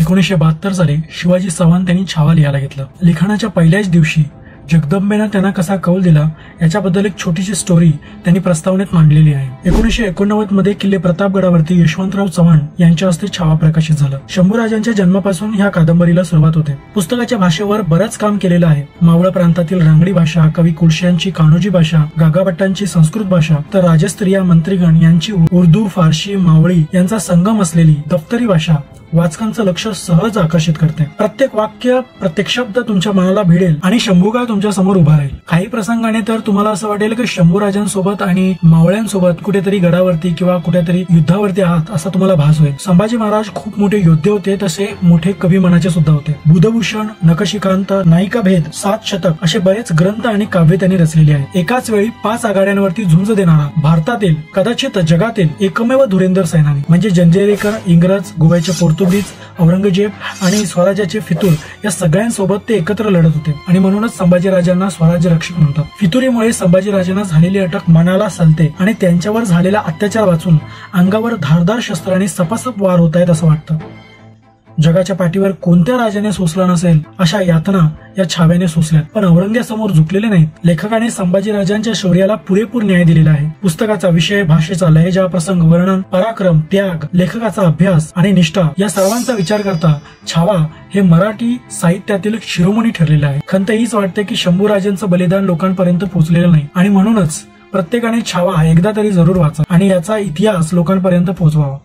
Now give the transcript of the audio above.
1972 साली शिवाजी सावंत यांनी छावा लिहायला घेतलं. लिखाणाच्या पहिल्याच दिवशी जगदंबेनं त्यांना कसा कौल दिला याच्याबद्दल एक छोटीशी स्टोरी त्यांनी प्रस्तावनेत मांडलेली आहे. 1989 मध्ये किल्ले प्रतापगडावरती यशवंतराव चव्हाण यांच्या हस्ते छावा प्रकाशित झाला. शंभूराजांच्या जन्मापासून ह्या कादंबरीला सुरुवात होते. पुस्तकाच्या भाषेवर बरंच काम केलेलं आहे. मावळ प्रांतातील रांगडी भाषा, कवी कुळश्यांची कान्होजी भाषा, गागाभट्टांची संस्कृत भाषा, तर राजस्त्रिया मंत्रीगण यांची उर्दू, फारशी, मावळी यांचा संगम असलेली दफ्तरी भाषा वाचकांचं लक्ष सहज आकर्षित करते. प्रत्येक वाक्य, प्रत्येक शब्द तुमच्या मनाला भिडेल आणि शंभूकाळ तुमच्या समोर उभा राहील. काही प्रसंगाने तर तुम्हाला असं वाटेल की शंभूराजांसोबत आणि मावळ्यांसोबत कुठेतरी गडावरती किंवा कुठेतरी युद्धावरती आहात असा तुम्हाला भास होईल. संभाजी महाराज खूप मोठे योद्धे होते, तसे मोठे कवी मनाचे सुद्धा होते. बुधभूषण, नखशिखांत, नायिका भेद, 7 शतक असे बरेच ग्रंथ आणि काव्य त्यांनी रचलेली आहेत. एकाच वेळी 5 आघाड्यांवरती झुंज देणारा भारतातील, कदाचित जगातील एकमेव धुरेंदर सेनानी म्हणजे जंजिरेकर, इंग्रज, गोव्याचे पोर्तुगीज, औरंगजेब आणि स्वराज्याचे फितूर या सगळ्यांसोबत ते एकत्र लढत होते आणि म्हणूनच संभाजीराजांना स्वराज्य रक्षक म्हणतात. फितुरीमुळे संभाजीराजांना झालेली अटक मनाला सलते आणि त्यांच्यावर झालेला अत्याचार वाचून अंगावर धारदार शस्त्राने सपासप वार होत आहेत असं वाटतं. जगाच्या पाठीवर कोणत्या राजाने सोसला नसेल अशा यातना या छाव्याने सोसल्यात, पण औरंग्यासमोर झुकलेले नाहीत. लेखकाने संभाजीराजांच्या शौर्याला पुरेपूर न्याय दिलेला आहे. पुस्तकाचा विषय, भाषेचा लहेजा, प्रसंग, वर्णन, पराक्रम, त्याग, लेखकाचा अभ्यास आणि निष्ठा या सर्वांचा विचार करता छावा हे मराठी साहित्यातील शिरोमणी ठरलेलं आहे. खंत हीच वाटते की शंभूराजांचं बलिदान लोकांपर्यंत पोहोचलेलं नाही आणि म्हणूनच प्रत्येकाने छावा एकदा तरी जरूर वाचा आणि याचा इतिहास लोकांपर्यंत पोहोचवावा.